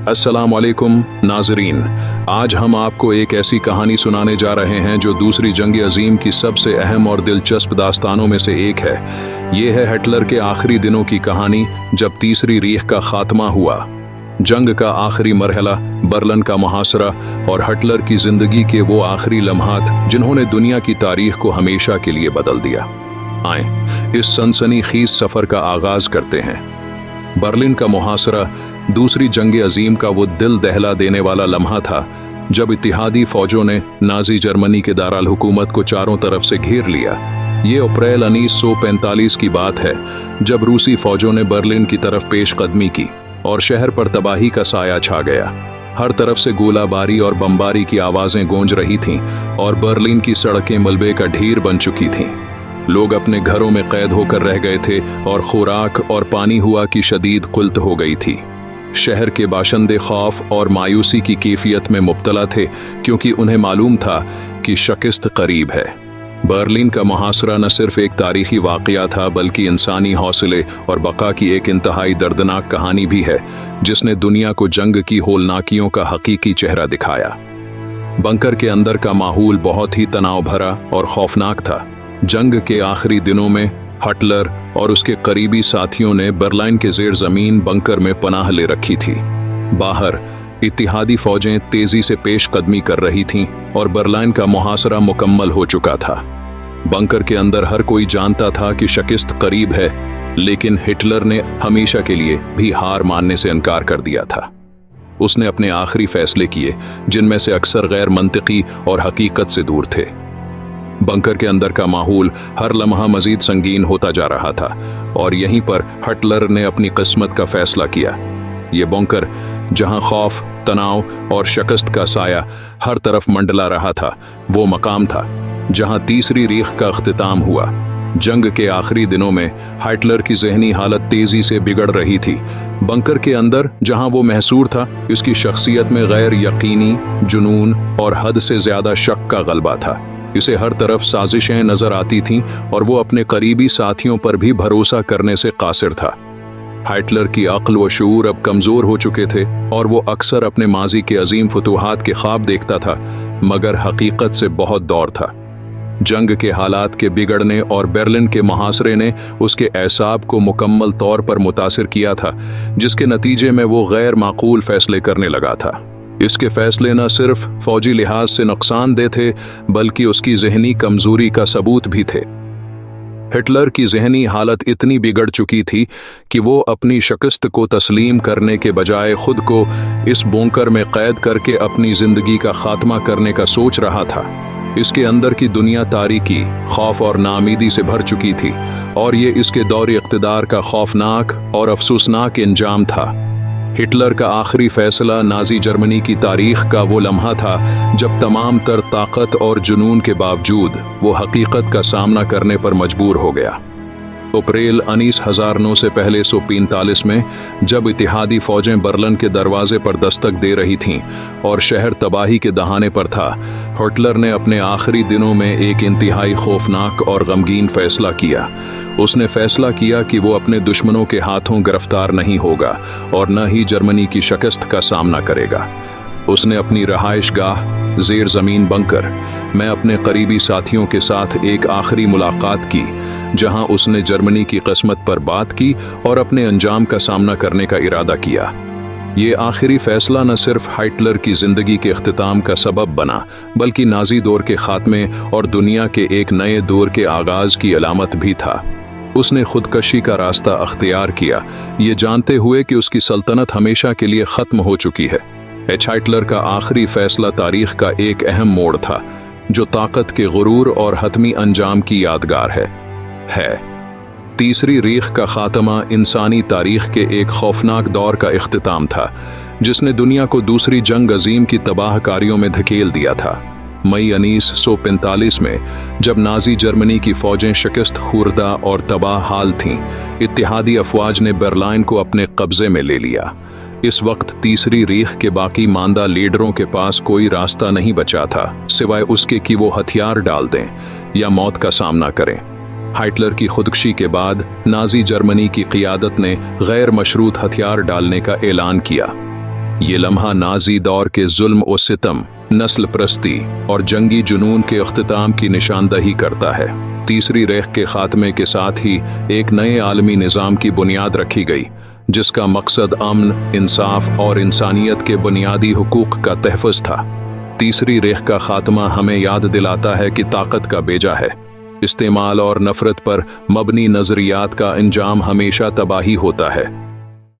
अस्सलाम वालेकुम नाजरीन, आज हम आपको एक ऐसी कहानी सुनाने जा रहे हैं जो दूसरी जंग अजीम की सबसे अहम और दिलचस्प दास्तानों में से एक है। ये है हिटलर के आखिरी दिनों की कहानी, जब तीसरी रीख का खात्मा हुआ। जंग का आखिरी मरहला, बर्लिन का मुहासरा और हिटलर की जिंदगी के वो आखिरी लम्हात जिन्होंने दुनिया की तारीख को हमेशा के लिए बदल दिया। आए इस सनसनीखेज सफर का आगाज करते हैं। बर्लिन का मुहासरा दूसरी जंग अजीम का वो दिल दहला देने वाला लम्हा था जब इत्तेहादी फौजों ने नाजी जर्मनी के दारुल हुकूमत को चारों तरफ से घेर लिया। ये अप्रैल 1945 की बात है, जब रूसी फौजों ने बर्लिन की तरफ पेशकदमी की और शहर पर तबाही का साया छा गया। हर तरफ से गोलाबारी और बमबारी की आवाजें गूंज रही थीं और बर्लिन की सड़कें मलबे का ढेर बन चुकी थीं। लोग अपने घरों में कैद होकर रह गए थे और खुराक और पानी हुआ की शदीद कुल्त हो गई थी। शहर के बाशिंदे खौफ और मायूसी की कैफियत में मुब्तला थे, क्योंकि उन्हें मालूम था कि शिकस्त करीब है। बर्लिन का मुहासरा न सिर्फ एक तारीखी वाक़या था, बल्कि इंसानी हौसले और बका की एक इंतहाई दर्दनाक कहानी भी है, जिसने दुनिया को जंग की होलनाकियों का हकीकी चेहरा दिखाया। बंकर के अंदर का माहौल बहुत ही तनाव भरा और खौफनाक था। जंग के आखिरी दिनों में हिटलर और उसके करीबी साथियों ने बर्लिन के ज़ेर ज़मीन बंकर में पनाह ले रखी थी। बाहर इत्तेहादी फौजें तेजी से पेशकदमी कर रही थीं और बर्लिन का मुहासरा मुकम्मल हो चुका था। बंकर के अंदर हर कोई जानता था कि शिकस्त करीब है, लेकिन हिटलर ने हमेशा के लिए भी हार मानने से इनकार कर दिया था। उसने अपने आखिरी फैसले किए, जिनमें से अक्सर गैर मंतिकी और हकीकत से दूर थे। बंकर के अंदर का माहौल हर लम्हा मजीद संगीन होता जा रहा था और यहीं पर हिटलर ने अपनी किस्मत का फैसला किया। ये बंकर, जहां खौफ, तनाव और शिकस्त का साया हर तरफ मंडला रहा था, वो मकाम था जहां तीसरी रीख का अख्तिताम हुआ। जंग के आखिरी दिनों में हिटलर की जहनी हालत तेजी से बिगड़ रही थी। बंकर के अंदर जहां वो महसूर था, इसकी शख्सियत में गैर यकीनी, जुनून और हद से ज्यादा शक का गलबा था। इसे हर तरफ साजिशें नजर आती थीं और वो अपने करीबी साथियों पर भी भरोसा करने से कासिर था। हिटलर की अक्ल व शऊर अब कमजोर हो चुके थे और वो अक्सर अपने माजी के अजीम फतूहात के ख्वाब देखता था, मगर हकीकत से बहुत दूर था। जंग के हालात के बिगड़ने और बर्लिन के मुहासरे ने उसके एसाब को मुकम्मल तौर पर मुतासिर किया था, जिसके नतीजे में वो गैर माकूल फैसले करने लगा था। इसके फैसले न सिर्फ फौजी लिहाज से नुकसानदेह थे, बल्कि उसकी जहनी कमजोरी का सबूत भी थे। हिटलर की जहनी हालत इतनी बिगड़ चुकी थी कि वो अपनी शिकस्त को तस्लीम करने के बजाय खुद को इस बंकर में कैद करके अपनी जिंदगी का खात्मा करने का सोच रहा था। इसके अंदर की दुनिया तारीकी, खौफ और नामीदी से भर चुकी थी और ये इसके दौर इक़्तिदार का खौफनाक और अफसोसनाक इंजाम था। हिटलर का आखिरी फैसला नाजी जर्मनी की तारीख का वो लम्हा था जब तमाम तर ताकत और जुनून के बावजूद वो हकीकत का सामना करने पर मजबूर हो गया। अप्रैल 1909 से पहले 1945 में जब इत्तेहादी फौजें बर्लिन के दरवाजे पर दस्तक दे रही थीं और शहर तबाही के दहाने पर था, हिटलर ने अपने आखिरी दिनों में एक इंतहाई खौफनाक और गमगीन फैसला किया। उसने फैसला किया कि वो अपने दुश्मनों के हाथों गिरफ्तार नहीं होगा और न ही जर्मनी की शिकस्त का सामना करेगा। उसने अपनी रहाइश गाह ज़ेर ज़मीन बंकर में अपने करीबी साथियों के साथ एक आखिरी मुलाकात की, जहां उसने जर्मनी की किस्मत पर बात की और अपने अंजाम का सामना करने का इरादा किया। ये आखिरी फैसला न सिर्फ हिटलर की जिंदगी के इख्तिताम का सबब बना, बल्कि नाजी दौर के खात्मे और दुनिया के एक नए दौर के आगाज की अलामत भी था। उसने खुदकशी का रास्ता अख्तियार किया, ये जानते हुए कि उसकी सल्तनत हमेशा के लिए ख़त्म हो चुकी है। हिटलर का आखिरी फैसला तारीख का एक अहम मोड़ था, जो ताकत के गुरूर और हतमी अंजाम की यादगार है। तीसरी रीख का खात्मा इंसानी तारीख के एक खौफनाक दौर का इख्तिताम था, जिसने दुनिया को दूसरी जंग अजीम की तबाहकारियों में धकेल दिया था। मई 1945 में जब नाजी जर्मनी की फौजें शिकस्त खुर्दा और तबाह हाल थीं, इत्तेहादी अफवाज ने बर्लिन को अपने कब्जे में ले लिया। इस वक्त तीसरी रीख के बाकी मांदा लीडरों के पास कोई रास्ता नहीं बचा था, सिवाय उसके कि वो हथियार डाल दें या मौत का सामना करें। हिटलर की खुदकुशी के बाद नाजी जर्मनी की क़ियादत ने गैर मशरूत हथियार डालने का ऐलान किया। ये लम्हा नाजी दौर के जुल्म और सितम, नस्ल प्रस्ती और जंगी जुनून के अख्तिताम की निशानदही करता है। तीसरी रेख के खात्मे के साथ ही एक नए आलमी निज़ाम की बुनियाद रखी गई, जिसका मकसद अमन, इंसाफ और इंसानियत के बुनियादी हुकूक का तहफ़्फ़ुज़ था। तीसरी रेख का खात्मा हमें याद दिलाता है कि ताकत का बेजा है, इस्तेमाल और नफ़रत पर मबनी नज़रियात का अंजाम हमेशा तबाही होता है।